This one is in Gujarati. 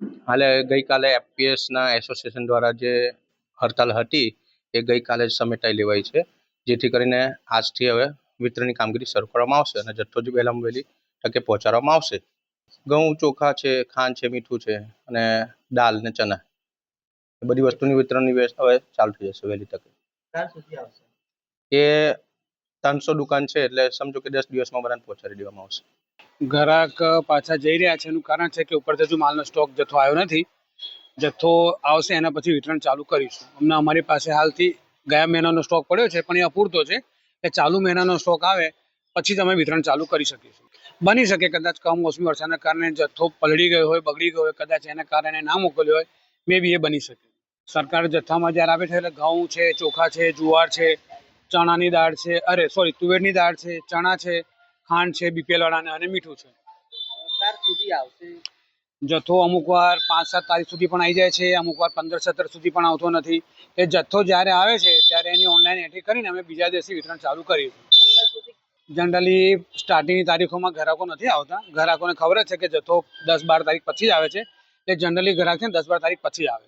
હાલે ગઈકાલે એફપીએસના એસોસિએશન દ્વારા જે હડતાલ હતી એ ગઈકાલે જ સમેટાઈ લેવાઈ છે, જેથી કરીને આજથી હવે વિતરણની કામગીરી શરૂ કરવામાં આવશે અને જથ્થો જ વહેલામાં વહેલી તકે પહોંચાડવામાં આવશે. ઘઉં, ચોખા છે, ખાંડ છે, મીઠું છે અને દાળ ને ચના, એ બધી વસ્તુની વિતરણની વ્યવસ્થા હવે ચાલુ થઈ જશે વહેલી તકે. એ 300 દુકાન છે એટલે સમજો કે 10 દિવસમાં બધાને પહોંચાડી દેવામાં આવશે. ગ્રાહક પાછા જઈ રહ્યા છે એનું કારણ છે કે ઉપરથી હજુ માલનો સ્ટોક જથ્થો આવ્યો નથી. જથ્થો આવશે એના પછી વિતરણ ચાલુ કરીશું. હમણાં અમારી પાસે હાલથી ગયા મહિનાનો સ્ટોક પડ્યો છે પણ એ અપૂરતો છે. એ ચાલુ મહિનાનો સ્ટોક આવે પછી જ અમે વિતરણ ચાલુ કરી શકીશું. બની શકે કદાચ કમોસમી વરસાદના કારણે જથ્થો પલળી ગયો હોય, બગડી ગયો હોય, કદાચ એના કારણે ના મોકલ્યો હોય, મે બી એ બની શકે. સરકાર જથ્થામાં જ્યારે આવે છે એટલે ઘઉં છે, ચોખા છે, જુવાર છે, ચણાની દાળ છે, તુવેરની દાળ છે, ચણા છે, ખાંડ છે બીપીએલ વાળાને અને મીઠું છે. જથ્થો અમુક વાર 5-7 તારીખ સુધી પણ આવી જાય છે, અમુક વાર 15-17 સુધી પણ આવતો નથી. એ જથ્થો જ્યારે આવે છે ત્યારે એની ઓનલાઈન એન્ટ્રી કરીને અમે બીજા દિવસે વિતરણ ચાલુ કરીશું. જનરલી સ્ટાર્ટિંગની તારીખોમાં ગ્રાહકો નથી આવતા. ગ્રાહકોને ખબર જ છે કે જથ્થો 10-12 તારીખ પછી જ આવે છે. એ જનરલી ગ્રાહક છે ને 10-12 તારીખ પછી આવે.